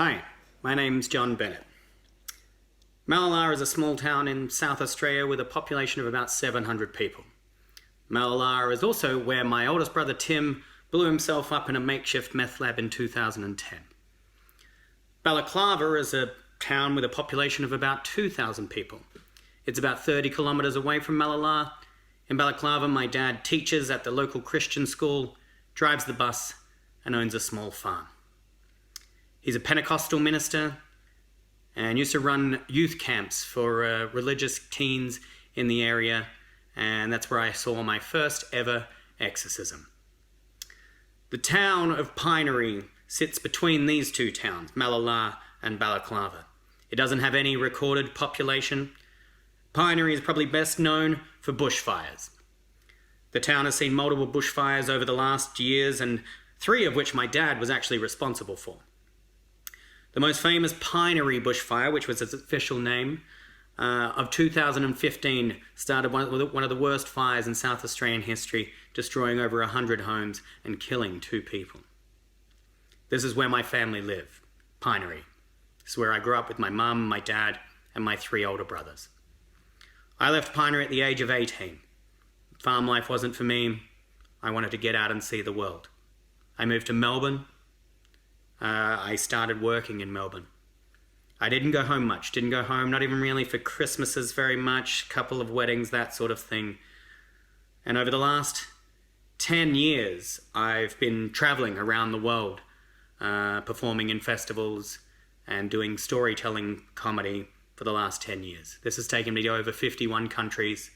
Hi, my name's Jon Bennett. Malala is a small town in South Australia with a population of about 700 people. Malala is also where my oldest brother Tim blew himself up in a makeshift meth lab in 2010. Balaclava is a town with a population of about 2,000 people. It's about 30 kilometres away from Malala. In Balaclava, my dad teaches at the local Christian school, drives the bus, and owns a small farm. He's a Pentecostal minister and used to run youth camps for religious teens in the area, and that's where I saw my first ever exorcism. The town of Pinery sits between these two towns, Malala and Balaclava. It doesn't have any recorded population. Pinery is probably best known for bushfires. The town has seen multiple bushfires over the last years, and 3 of which my dad was actually responsible for. The most famous Pinery bushfire, which was its official name, of 2015 started one of the worst fires in South Australian history, destroying over 100 homes and killing 2 people. This is where my family live, Pinery. This is where I grew up with my mum, my dad, and my 3 older brothers. I left Pinery at the age of 18. Farm life wasn't for me. I wanted to get out and see the world. I moved to Melbourne. I started working in Melbourne. I didn't go home much. Didn't go home, not even really for Christmases very much, couple of weddings, that sort of thing. And over the last 10 years, I've been traveling around the world, performing in festivals and doing storytelling comedy for the last 10 years. This has taken me to over 51 countries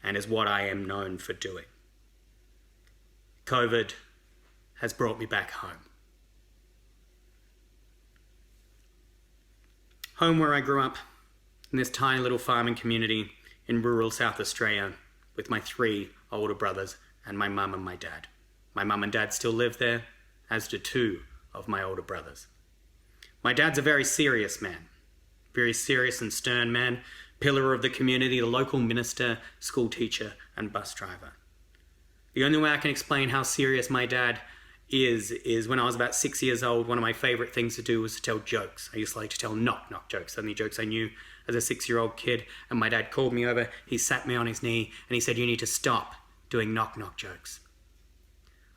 and is what I am known for doing. COVID has brought me back home. Home where I grew up, in this tiny little farming community in rural South Australia with my 3 older brothers and my mum and my dad. My mum and dad still live there, as do 2 of my older brothers. My dad's a very serious man, very serious and stern man, pillar of the community, a local minister, school teacher, and bus driver. The only way I can explain how serious my dad is when I was about 6 years old, one of my favourite things to do was to tell jokes. I used to like to tell knock-knock jokes, only jokes I knew as a 6-year-old kid, and my dad called me over, he sat me on his knee, and he said, "You need to stop doing knock-knock jokes."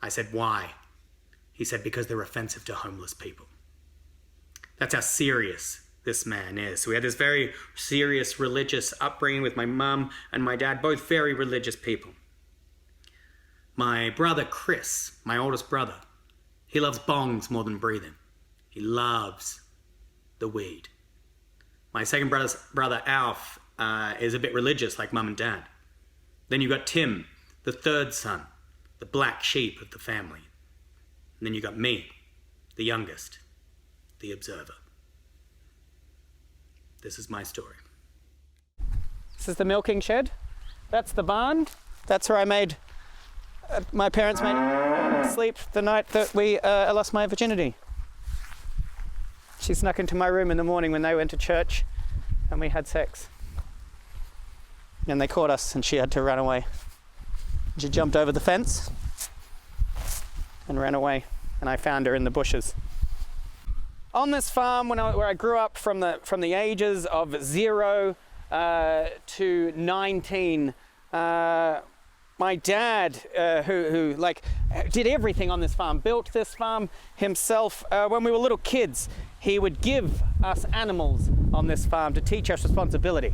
I said, "Why?" He said, "Because they're offensive to homeless people." That's how serious this man is. So we had this very serious religious upbringing with my mum and my dad, both very religious people. My brother Chris, my oldest brother, he loves bongs more than breathing. He loves the weed. My second brother Alf is a bit religious like mum and dad. Then you've got Tim, the 3rd son, the black sheep of the family. And then you've got me, the youngest, the observer. This is my story. This is the milking shed. That's the barn. That's where my parents made me sleep the night that I lost my virginity. She snuck into my room in the morning when they went to church and we had sex. And they caught us and she had to run away. She jumped over the fence and ran away, and I found her in the bushes. On this farm where I grew up from the ages of 0 to 19, my dad, who did everything on this farm, built this farm himself. When we were little kids, he would give us animals on this farm to teach us responsibility.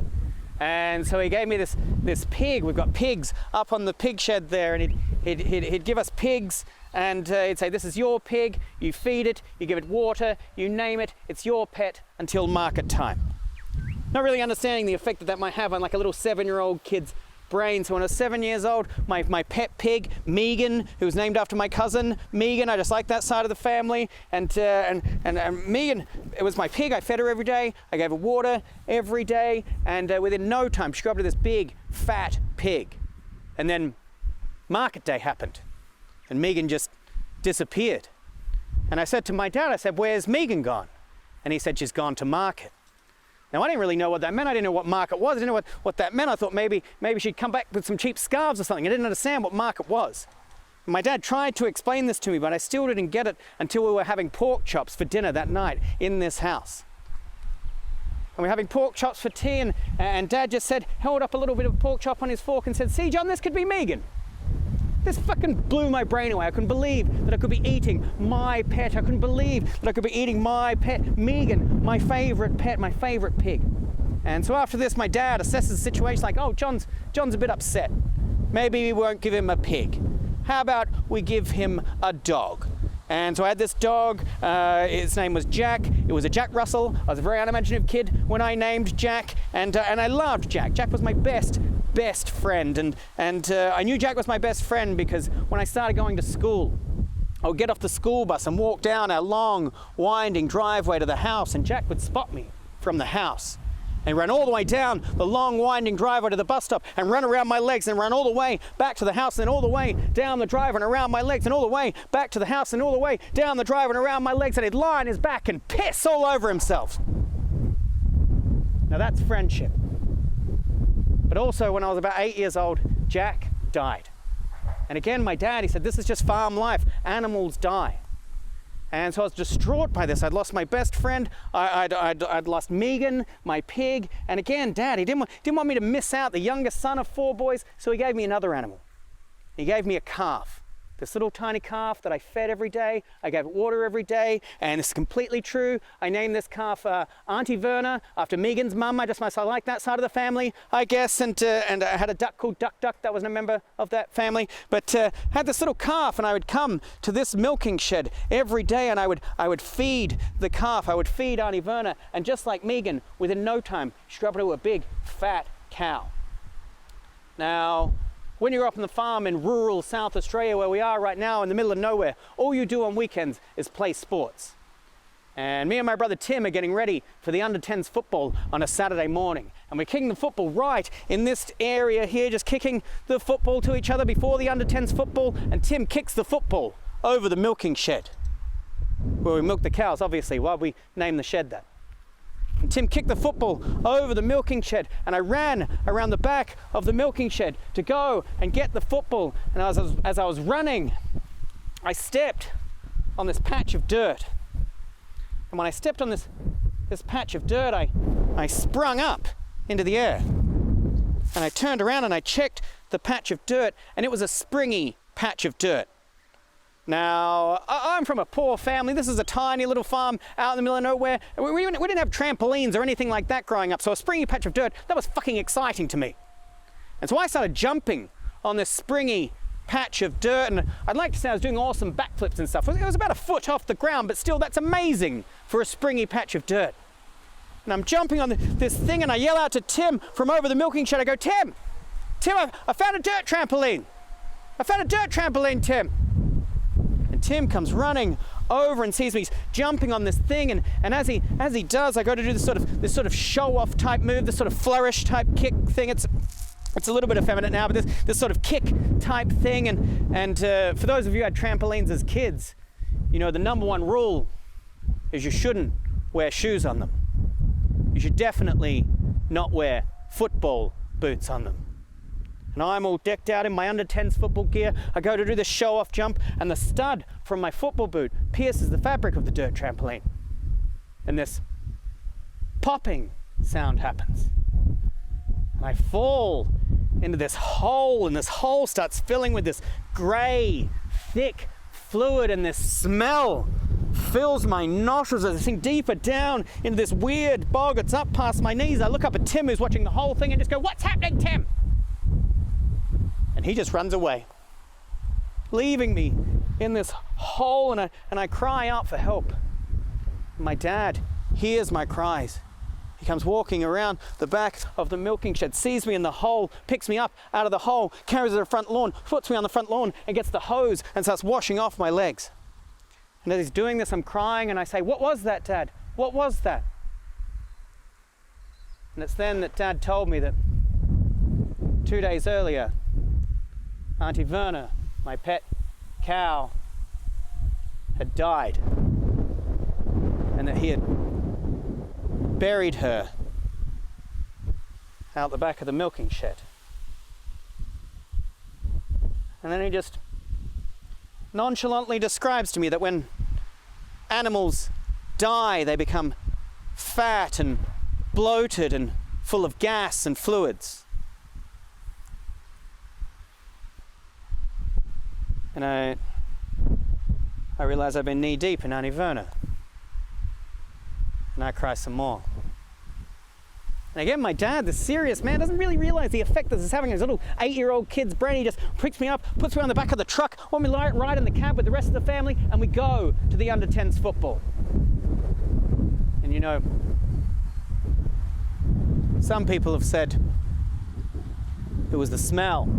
And so he gave me this pig. We've got pigs up on the pig shed there, and he'd give us pigs, and he'd say, "This is your pig, you feed it, you give it water, you name it, it's your pet until market time." Not really understanding the effect that might have on like a little 7-year-old kid's brain. So when I was 7 years old, my pet pig, Megan, who was named after my cousin, Megan, I just like that side of the family, and Megan, it was my pig. I fed her every day, I gave her water every day, and within no time, she grew up to this big, fat pig. And then market day happened, and Megan just disappeared. And I said to my dad, I said, "Where's Megan gone?" And he said, "She's gone to market." Now, I didn't really know what that meant. I didn't know what market was. I didn't know what that meant. I thought maybe she'd come back with some cheap scarves or something. I didn't understand what market was. My dad tried to explain this to me, but I still didn't get it until we were having pork chops for dinner that night in this house. And we're having pork chops for tea, and Dad just held up a little bit of pork chop on his fork and said, "See, John, this could be Megan." This fucking blew my brain away. I couldn't believe that I could be eating my pet. I couldn't believe that I could be eating my pet, Megan, my favorite pet, my favorite pig. And so after this, my dad assesses the situation like, oh, John's a bit upset. Maybe we won't give him a pig. How about we give him a dog? And so I had this dog, his name was Jack. It was a Jack Russell. I was a very unimaginative kid when I named Jack, and I loved Jack. Jack was my best friend, and I knew Jack was my best friend because when I started going to school, I would get off the school bus and walk down our long, winding driveway to the house, and Jack would spot me from the house. And ran all the way down the long winding driveway to the bus stop and run around my legs and run all the way back to the house and then all the way down the drive and around my legs and all the way back to the house and all the way down the drive and around my legs, and he'd lie on his back and piss all over himself. Now that's friendship. But also when I was about 8 years old, Jack died. And again, my dad, he said, this is just farm life. Animals die. And so I was distraught by this. I'd lost my best friend. I'd lost Megan, my pig. And again, Dad, he didn't want me to miss out, the youngest son of 4 boys, so he gave me another animal. He gave me a calf. This little tiny calf that I fed every day. I gave it water every day, and it's completely true. I named this calf Aunty Verna after Megan's mum. I like that side of the family, I guess. And I had a duck called Duck Duck that wasn't a member of that family. But had this little calf, and I would come to this milking shed every day, and I would feed the calf. I would feed Aunty Verna, and just like Megan, within no time, she grew up into a big, fat cow. Now, when you're up on the farm in rural South Australia, where we are right now in the middle of nowhere, all you do on weekends is play sports. And me and my brother Tim are getting ready for the under-10s football on a Saturday morning. And we're kicking the football right in this area here, just kicking the football to each other before the under-10s football. And Tim kicks the football over the milking shed, where we milk the cows, obviously, why we named the shed that. And Tim kicked the football over the milking shed, and I ran around the back of the milking shed to go and get the football. And as I was running, I stepped on this patch of dirt. And when I stepped on this patch of dirt, I sprung up into the air. And I turned around and I checked the patch of dirt, and it was a springy patch of dirt. Now, I'm from a poor family. This is a tiny little farm out in the middle of nowhere. We didn't have trampolines or anything like that growing up, so a springy patch of dirt, that was fucking exciting to me. And so I started jumping on this springy patch of dirt, and I'd like to say I was doing awesome backflips and stuff. It was about a foot off the ground, but still, that's amazing for a springy patch of dirt. And I'm jumping on this thing, and I yell out to Tim from over the milking shed. I go, Tim, I found a dirt trampoline. I found a dirt trampoline, Tim. Tim comes running over and sees me jumping on this thing, and as he does, I go to do this sort of show-off type move, this sort of flourish type kick thing. It's a little bit effeminate now, but this sort of kick type thing. And for those of you who had trampolines as kids, you know the number one rule is you shouldn't wear shoes on them. You should definitely not wear football boots on them. And I'm all decked out in my under-10s football gear. I go to do the show-off jump, and the stud from my football boot pierces the fabric of the dirt trampoline. And this popping sound happens. And I fall into this hole, and this hole starts filling with this grey, thick fluid, and this smell fills my nostrils as I sink deeper down into this weird bog. It's up past my knees. I look up at Tim, who's watching the whole thing, and just go, "What's happening, Tim?" And he just runs away, leaving me in this hole, and I cry out for help. My dad hears my cries. He comes walking around the back of the milking shed, sees me in the hole, picks me up out of the hole, carries it to the front lawn, puts me on the front lawn, and gets the hose and starts washing off my legs. And as he's doing this, I'm crying, and I say, "What was that, Dad? What was that?" And it's then that Dad told me that 2 days earlier, Aunty Verna, my pet cow, had died, and that he had buried her out the back of the milking shed. And then he just nonchalantly describes to me that when animals die, they become fat and bloated and full of gas and fluids. And I realize I've been knee deep in Aunty Verna. And I cry some more. And again, my dad, the serious man, doesn't really realize the effect this is having on his little 8-year-old kid's brain. He just picks me up, puts me on the back of the truck, want me to ride in the cab with the rest of the family, and we go to the under-10s football. And you know, some people have said it was the smell,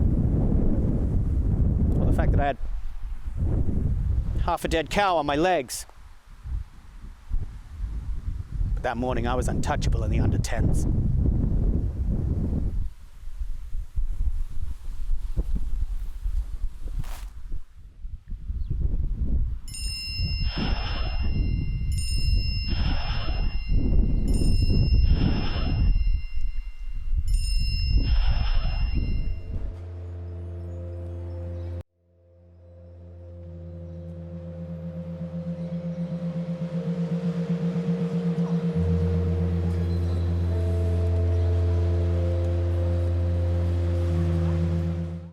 or the fact that I had half a dead cow on my legs. But that morning I was untouchable in the under-10s.